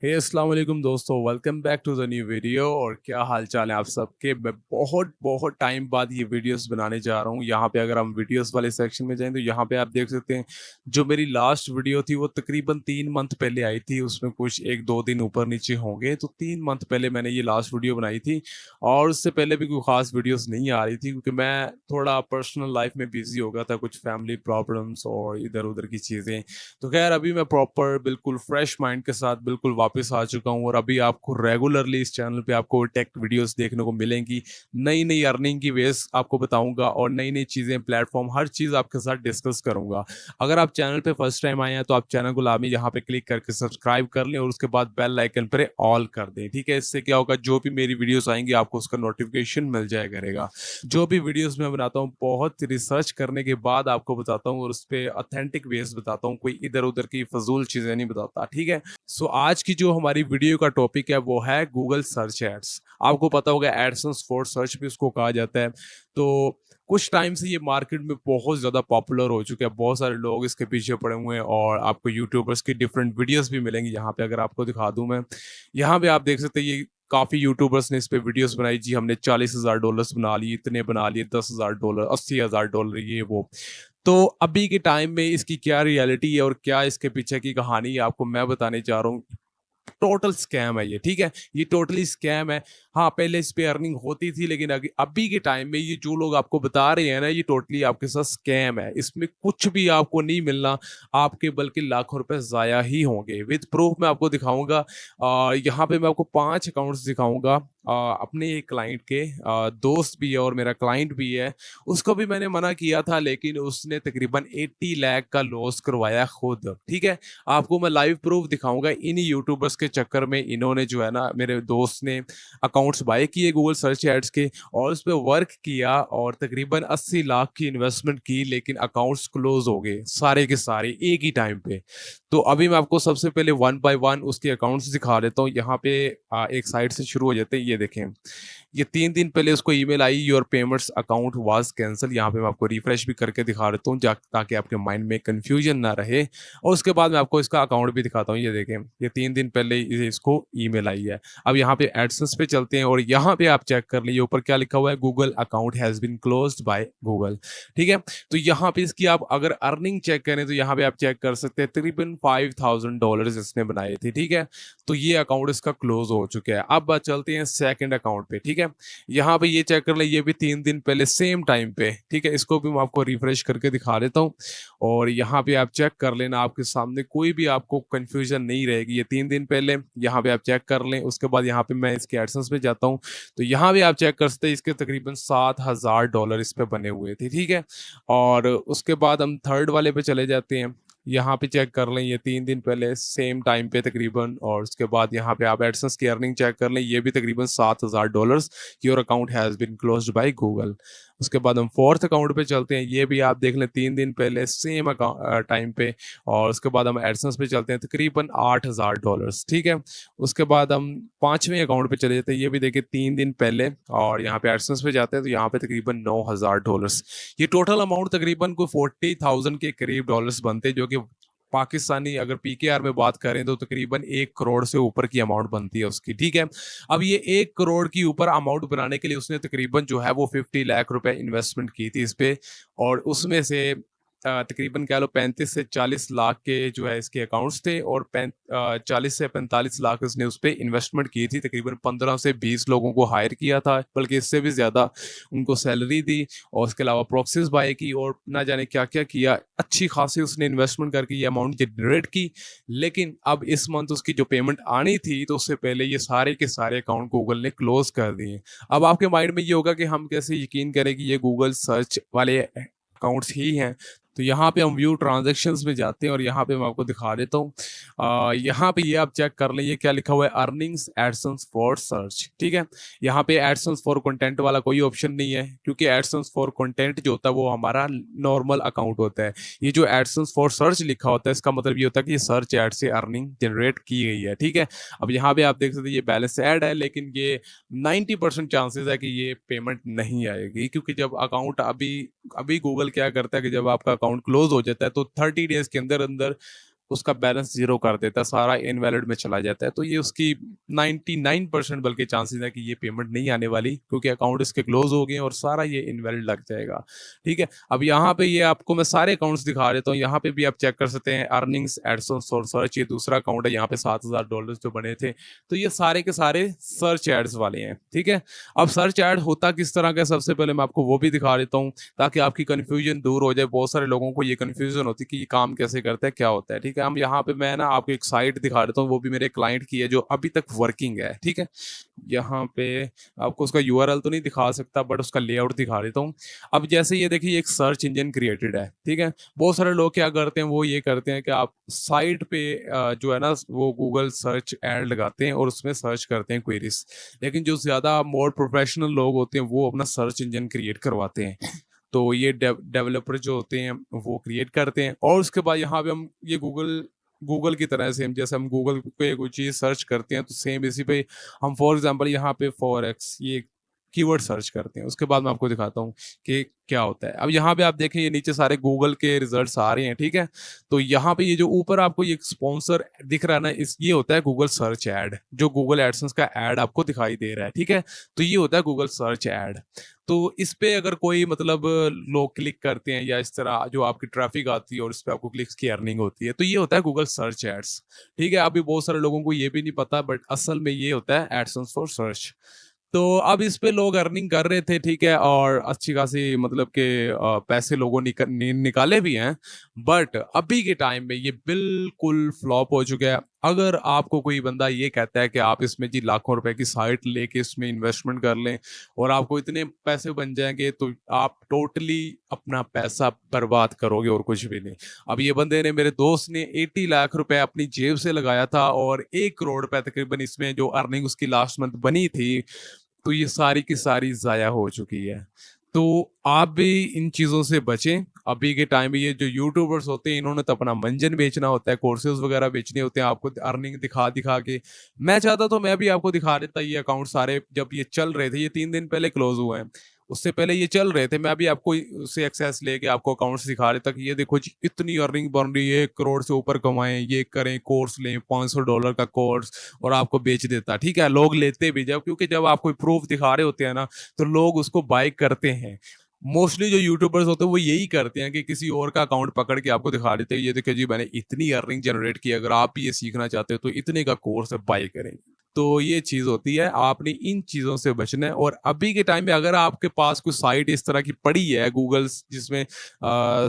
हे अस्सलाम वालेकुम दोस्तों, welcome back to the new video. और क्या हाल चाल है आप सबके। मैं बहुत बहुत टाइम बाद ये वीडियोस बनाने जा रहा हूँ। यहाँ पे अगर हम वीडियोस वाले सेक्शन में जाएं तो यहाँ पे आप देख सकते हैं जो मेरी लास्ट वीडियो थी वो तकरीबन 3 मंथ पहले आई थी। उसमें कुछ 1-2 दिन ऊपर नीचे होंगे, तो 3 मंथ पहले मैंने ये लास्ट वीडियो बनाई थी। और उससे पहले भी कोई खास वीडियोस नहीं आ रही थी क्योंकि मैं थोड़ा पर्सनल लाइफ में बिजी हो गया था, कुछ फैमिली प्रॉब्लम्स और इधर उधर की चीज़ें। तो खैर अभी मैं प्रॉपर बिल्कुल फ्रेश माइंड के साथ बिल्कुल वापस आ चुका हूँ और अभी आपको रेगुलरली इस चैनल पे आपको टेक वीडियोस देखने को मिलेंगी। नई नई अर्निंग की वेज आपको बताऊंगा और नई नई चीज़ें, प्लेटफॉर्म, हर चीज़ आपके साथ डिस्कस करूंगा। अगर आप चैनल पे फर्स्ट टाइम आए हैं तो आप चैनल को लामी यहाँ पे क्लिक करके सब्सक्राइब कर लें और उसके बाद बेल आइकन पर ऑल कर दें। ठीक है, इससे क्या होगा, जो भी मेरी वीडियोस आएंगी आपको उसका नोटिफिकेशन मिल जाया करेगा। जो भी वीडियोस मैं बनाता हूँ बहुत रिसर्च करने के बाद आपको बताता हूँ और उस पर ऑथेंटिक वेज बताता हूँ, कोई इधर उधर की फजूल चीजें नहीं बताता। ठीक है, सो आज की जो हमारी वीडियो का टॉपिक है वो है गूगल सर्च एड्स। आपको पता होगा एडसेंस फॉर सर्च भी उसको कहा जाता है। तो कुछ टाइम से ये मार्केट में बहुत ज़्यादा पॉपुलर हो चुका है, बहुत सारे लोग इसके पीछे पड़े हुए हैं और आपको यूट्यूबर्स की डिफरेंट वीडियोस भी मिलेंगी। यहाँ पे अगर आपको दिखा दूं मैं, यहाँ पे आप देख सकते हैं ये काफ़ी यूट्यूबर्स ने इस पे वीडियोस बनाई जी, हमने $40,000 बना लिए, इतने बना लिए, $10,000, $80,000, ये वो। तो अभी के टाइम में इसकी क्या रियलिटी है और क्या इसके पीछे की कहानी है आपको मैं बताने जा रहा हूँ। टोटल स्कैम है ये। ठीक है, ये टोटली स्कैम है। हाँ, पहले इस पे अर्निंग होती थी लेकिन अभी के टाइम में ये जो लोग आपको बता रहे हैं ना, ये टोटली आपके साथ स्कैम है। इसमें कुछ भी आपको नहीं मिलना, आपके बल्कि लाखों रुपए जाया ही होंगे। विद प्रूफ मैं आपको दिखाऊंगा। यहाँ पे मैं आपको 5 अकाउंट्स दिखाऊंगा। अपने एक क्लाइंट के, दोस्त भी है और मेरा क्लाइंट भी है। उसको भी मैंने मना किया था लेकिन उसने तकरीबन 80 लाख का लॉस करवाया खुद। ठीक है, आपको मैं लाइव प्रूफ दिखाऊंगा। इन यूट्यूबर्स के चक्कर में इन्होंने जो है ना, मेरे दोस्त ने अकाउंट्स बाय किए गूगल सर्च एड्स के और उस पर वर्क किया और तकरीबन 80 लाख की इन्वेस्टमेंट की, लेकिन अकाउंट्स क्लोज हो गए सारे के सारे एक ही टाइम पे। तो अभी मैं आपको सबसे पहले वन बाय वन उसके अकाउंट्स दिखा देता हूँ। यहाँ पे एक साइड से शुरू हो जाते हैं। ये देखें, ये 3 दिन पहले उसको email I, your payments account was cancel. यहाँ पे मैं आपको रिफ्रेश भी करके दिखा देता हूँ ताकि आपके माइंड में कंफ्यूजन ना रहे। और उसके बाद मैं आपको इसका अकाउंट भी दिखाता हूँ। ये देखें, ये 3 दिन पहले इसको ईमेल आई है। अब यहाँ पे एडसेंस पे चलते हैं और यहाँ पे आप चेक कर लीजिए, ऊपर क्या लिखा हुआ है, Google account has been closed by Google. ठीक है, तो यहाँ पे इसकी आप अगर अर्निंग चेक करें तो यहाँ पे आप चेक कर सकते हैं तकरीबन $5,000 इसने बनाए थे। ठीक है, तो ये अकाउंट इसका क्लोज हो चुका है। अब बात चलते हैं सेकंड अकाउंट पे। ठीक है, यहाँ पे ये चेक कर ले, ये भी 3 दिन पहले सेम टाइम पे। ठीक है, इसको भी मैं आपको रिफ्रेश करके दिखा देता हूँ और यहाँ पे आप चेक कर लेना, आपके सामने कोई भी आपको कंफ्यूजन नहीं रहेगी। ये 3 दिन पहले, यहाँ पे आप चेक कर लें। उसके बाद यहाँ पे मैं इसके एडसेंस पे जाता हूँ तो यहाँ भी आप चेक कर सकते हैं, इसके तकरीबन $7,000 इस पे बने हुए थे। ठीक है, और उसके बाद हम थर्ड वाले पे चले जाते हैं। यहाँ पे चेक कर लें, ये 3 दिन पहले सेम टाइम पे तकरीबन। और उसके बाद यहाँ पे आप एडसेंस की अर्निंग चेक कर लें, ये भी तकरीबन $7,000। Your account has been closed by Google. उसके बाद हम फोर्थ अकाउंट पे चलते हैं। ये भी आप देख लें 3 दिन पहले सेम टाइम पे। और उसके बाद हम एडसेंस पे चलते हैं, तकरीबन $8,000। ठीक है, उसके बाद हम पांचवें अकाउंट पे चले जाते हैं। ये भी देखिए 3 दिन पहले और यहाँ पे एडसेंस पे जाते हैं तो यहाँ पे तकरीबन $9,000। ये टोटल अमाउंट तकरीबन कोई 40,000 के करीब डॉलर्स बनते हैं, जो कि पाकिस्तानी अगर पीकेआर में बात करें तो तकरीबन 1 करोड़ से ऊपर की अमाउंट बनती है उसकी। ठीक है, अब ये 1 करोड़ की ऊपर अमाउंट बनाने के लिए उसने तकरीबन जो है वो 50 लाख रुपए इन्वेस्टमेंट की थी इस पे। और उसमें से तकरीबन कह लो 35 से 40 लाख के जो है इसके अकाउंट्स थे और 40 से 45 लाख इसने उस पर इन्वेस्टमेंट की थी। तकरीबन 15 से 20 लोगों को हायर किया था, बल्कि इससे भी ज़्यादा उनको सैलरी दी और उसके अलावा प्रॉक्सीज बाय की और ना जाने क्या क्या किया। अच्छी खासी उसने इन्वेस्टमेंट करके ये अमाउंट जनरेट की। लेकिन अब इस मंथ उसकी जो पेमेंट आनी थी तो उससे पहले ये सारे के सारे अकाउंट गूगल ने क्लोज कर दिए। अब आपके माइंड में ये होगा कि हम कैसे यकीन करें कि ये गूगल सर्च वाले अकाउंट्स ही हैं। तो यहाँ पे हम व्यू ट्रांजैक्शंस में जाते हैं और यहाँ पे मैं आपको दिखा देता हूँ। यहाँ पे ये आप चेक कर लें, ये क्या लिखा हुआ है, अर्निंग्स एडसेंस फॉर सर्च। ठीक है, यहाँ पे एडसेंस फॉर कंटेंट वाला कोई ऑप्शन नहीं है क्योंकि एडसेंस फॉर कंटेंट जो होता है वो हमारा नॉर्मल अकाउंट होता है। ये जो एडसेंस फॉर सर्च लिखा होता है इसका मतलब ये होता है कि ये सर्च एड से अर्निंग जनरेट की गई है। ठीक है, अब यहाँ पे आप देख सकते हैं ये बैलेंस ऐड है, लेकिन ये 90% चांसेस है कि ये पेमेंट नहीं आएगी क्योंकि जब अकाउंट अभी अभी गूगल क्या करता है कि जब आपका अकाउंट क्लोज हो जाता है तो 30 डेज के अंदर अंदर उसका बैलेंस जीरो कर देता है, सारा इनवैलिड में चला जाता है। तो ये उसकी 99% बल्कि चांसेस है कि ये पेमेंट नहीं आने वाली, क्योंकि अकाउंट इसके क्लोज हो गए और सारा ये इनवैलिड लग जाएगा। ठीक है, अब यहाँ पे ये आपको मैं सारे अकाउंट्स दिखा देता हूँ। यहाँ पे भी आप चेक कर सकते हैं, अर्निंग्स, एडसेंस और सर्च, ये दूसरा अकाउंट है। यहाँ पे $7,000 जो बने थे, तो ये सारे के सारे सर्च एड्स वाले हैं। ठीक है, अब सर्च एड होता किस तरह का, सबसे पहले मैं आपको वो भी दिखा देता हूँ ताकि आपकी कंफ्यूजन दूर हो जाए। बहुत सारे लोगों को ये कंफ्यूजन होती है कि ये काम कैसे करता है, क्या होता है। ठीक है, हम यहाँ पे मैं ना आपको एक साइट दिखा देता हूँ, वो भी मेरे क्लाइंट की है जो अभी तक वर्किंग है। ठीक है, यहाँ पे आपको उसका यूआरएल तो नहीं दिखा सकता, बट उसका लेआउट दिखा देता हूँ। अब जैसे ये देखिए, एक सर्च इंजन क्रिएटेड है। ठीक है, बहुत सारे लोग क्या करते हैं, वो ये करते हैं कि आप साइट पे जो है ना वो गूगल सर्च एड लगाते हैं और उसमें सर्च करते हैं क्वेरीज। लेकिन जो ज्यादा मोर प्रोफेशनल लोग होते हैं वो अपना सर्च इंजन क्रिएट करवाते हैं। तो ये डेवलपर जो होते हैं वो क्रिएट करते हैं, और उसके बाद यहाँ पे हम ये गूगल गूगल की तरह सेम, जैसे हम गूगल पे कोई चीज़ सर्च करते हैं तो सेम इसी पे हम फॉर एग्जांपल यहाँ पे फॉरेक्स ये कीवर्ड सर्च करते हैं। उसके बाद मैं आपको दिखाता हूँ कि क्या होता है। अब यहाँ पे आप देखें, ये नीचे सारे गूगल के रिजल्ट्स आ रहे हैं। ठीक है, तो यहाँ पे ये जो ऊपर आपको ये स्पॉन्सर दिख रहा है ना, इस ये होता है गूगल सर्च एड, जो गूगल एडसेंस का एड आपको दिखाई दे रहा है। ठीक है, तो ये होता है गूगल सर्च एड। तो इस पे अगर कोई मतलब लोग क्लिक करते हैं या इस तरह जो आपकी ट्रैफिक आती है और इस पे आपको क्लिक्स की अर्निंग होती है, तो ये होता है गूगल सर्च एड्स। ठीक है, अभी बहुत सारे लोगों को ये भी नहीं पता, बट असल में ये होता है एडसेंस फॉर सर्च। तो अब इस पे लोग अर्निंग कर रहे थे। ठीक है, और अच्छी खासी मतलब के पैसे लोगों ने निकाले भी हैं, बट अभी के टाइम में ये बिल्कुल फ्लॉप हो चुका है। अगर आपको कोई बंदा ये कहता है कि आप इसमें जी लाखों रुपए की साइट लेके इसमें इन्वेस्टमेंट कर लें और आपको इतने पैसे बन जाएंगे, तो आप टोटली अपना पैसा बर्बाद करोगे और कुछ भी नहीं। अब ये बंदे ने, मेरे दोस्त ने 80 लाख रुपए अपनी जेब से लगाया था और 1 करोड़ रुपए तकरीबन इसमें जो अर्निंग उसकी लास्ट मंथ बनी थी, तो ये सारी की सारी जाया हो चुकी है। तो आप भी इन चीज़ों से बचें। अभी के टाइम में ये जो यूट्यूबर्स होते हैं, इन्होंने तो अपना मंजन बेचना होता है, कोर्सेज वगैरह बेचने होते हैं आपको अर्निंग दिखा दिखा के। मैं चाहता तो मैं भी आपको दिखा देता ये अकाउंट सारे, जब ये चल रहे थे, ये 3 दिन पहले क्लोज हुए हैं, उससे पहले ये चल रहे थे, मैं भी आपको उससे एक्सेस लेके आपको अकाउंट्स दिखा देता कि ये देखो जी इतनी अर्निंग बन रही है, 1 करोड़ से ऊपर कमाएं, ये करें, कोर्स लें, $500 का कोर्स, और आपको बेच देता। ठीक है, लोग लेते भी जब, क्योंकि जब आप कोई प्रूफ दिखा रहे होते हैं ना, तो लोग उसको बाय करते हैं। मोस्टली जो यूट्यूबर्स होते हैं वो यही करते हैं कि किसी और का अकाउंट पकड़ के आपको दिखा देते हैं, ये देखिए जी मैंने इतनी अर्निंग जनरेट की, अगर आप भी ये सीखना चाहते हो तो इतने का कोर्स है, बाय करें। तो ये चीज होती है, आपने इन चीजों से बचना है। और अभी के टाइम में अगर आपके पास कोई साइट इस तरह की पड़ी है गूगल, जिसमें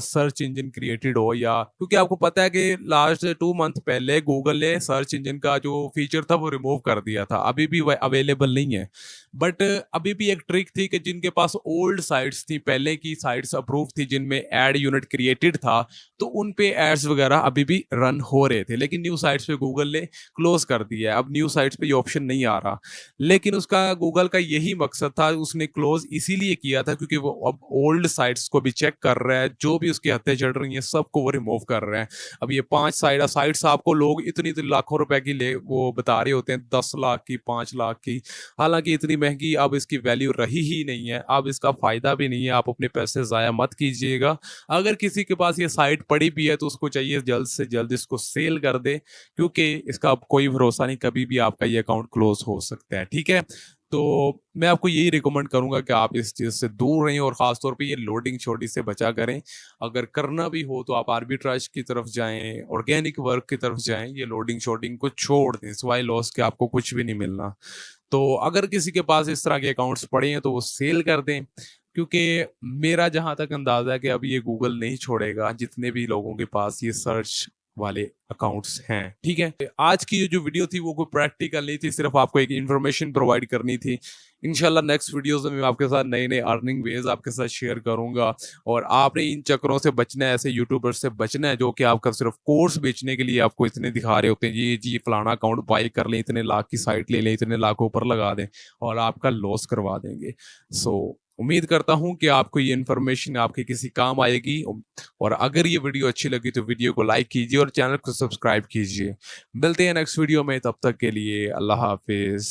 सर्च इंजन क्रिएटेड हो, या क्योंकि आपको पता है कि लास्ट 2 मंथ पहले गूगल ने सर्च इंजन का जो फीचर था वो रिमूव कर दिया था, अभी भी वह अवेलेबल नहीं है। बट अभी भी एक ट्रिक थी कि जिनके पास ओल्ड साइट्स थी, पहले की साइट्स अप्रूव थी, जिनमें एड यूनिट क्रिएटेड था, तो उन पे एड्स वगैरह अभी भी रन हो रहे थे। लेकिन न्यू साइट्स पे गूगल ने क्लोज कर दिया है, अब न्यू साइट्स पे ये ऑप्शन नहीं आ रहा। लेकिन उसका गूगल का यही मकसद था, उसने क्लोज इसीलिए किया था क्योंकि वो अब ओल्ड साइट्स को भी चेक कर रहा है, जो भी उसकी हत्या चल रही है सबको वो रिमूव कर रहे हैं। अब ये 5 साइट्स आपको लोग इतनी इतनी लाखों रुपए की ले वो बता रहे होते हैं, 10 लाख की, 5 लाख की। हालांकि इतनी महंगी अब इसकी वैल्यू रही ही नहीं है, अब इसका फायदा भी नहीं है। आप अपने पैसे जाया मत कीजिएगा। अगर किसी के पास ये साइट पड़ी भी है तो उसको चाहिए जल्द से जल्द इसको सेल कर दे, क्योंकि इसका अब कोई भरोसा नहीं, कभी भी आपका ये अकाउंट क्लोज हो सकता है। ठीक है, तो मैं आपको यही रिकमेंड करूंगा कि आप इस चीज से दूर रहें और खासतौर पे ये लोडिंग छोटी से बचा करें। अगर करना भी हो तो आप आर्बिट्राज की तरफ जाएं, ऑर्गेनिक वर्क की तरफ जाएं, ये लोडिंग शोडिंग को छोड़ दें, सिवाय लॉस के आपको कुछ भी नहीं मिलना। तो अगर किसी के पास इस तरह के अकाउंट्स पड़े हैं तो वो सेल कर दें, क्योंकि मेरा जहां तक अंदाजा है कि अब ये गूगल नहीं छोड़ेगा जितने भी लोगों के पास ये सर्च वाले अकाउंट्स हैं। ठीक है, आज की ये जो वीडियो थी वो कोई प्रैक्टिकल नहीं थी, सिर्फ आपको एक इन्फॉर्मेशन प्रोवाइड करनी थी। इंशाल्लाह नेक्स्ट वीडियोस में मैं आपके साथ नए नए अर्निंग वेज आपके साथ शेयर करूंगा, और आपने इन चक्करों से बचना है, ऐसे यूट्यूबर से बचना है जो कि आपका सिर्फ कोर्स बेचने के लिए आपको इतने दिखा रहे होते हैं, ये जी फलाना अकाउंट बाई कर लें, इतने लाख की साइट ले लें, इतने लाख ऊपर लगा दें और आपका लॉस करवा देंगे। सो उम्मीद करता हूं कि आपको ये इन्फॉर्मेशन आपके किसी काम आएगी, और अगर ये वीडियो अच्छी लगी तो वीडियो को लाइक कीजिए और चैनल को सब्सक्राइब कीजिए। मिलते हैं नेक्स्ट वीडियो में, तब तक के लिए अल्लाह हाफिज।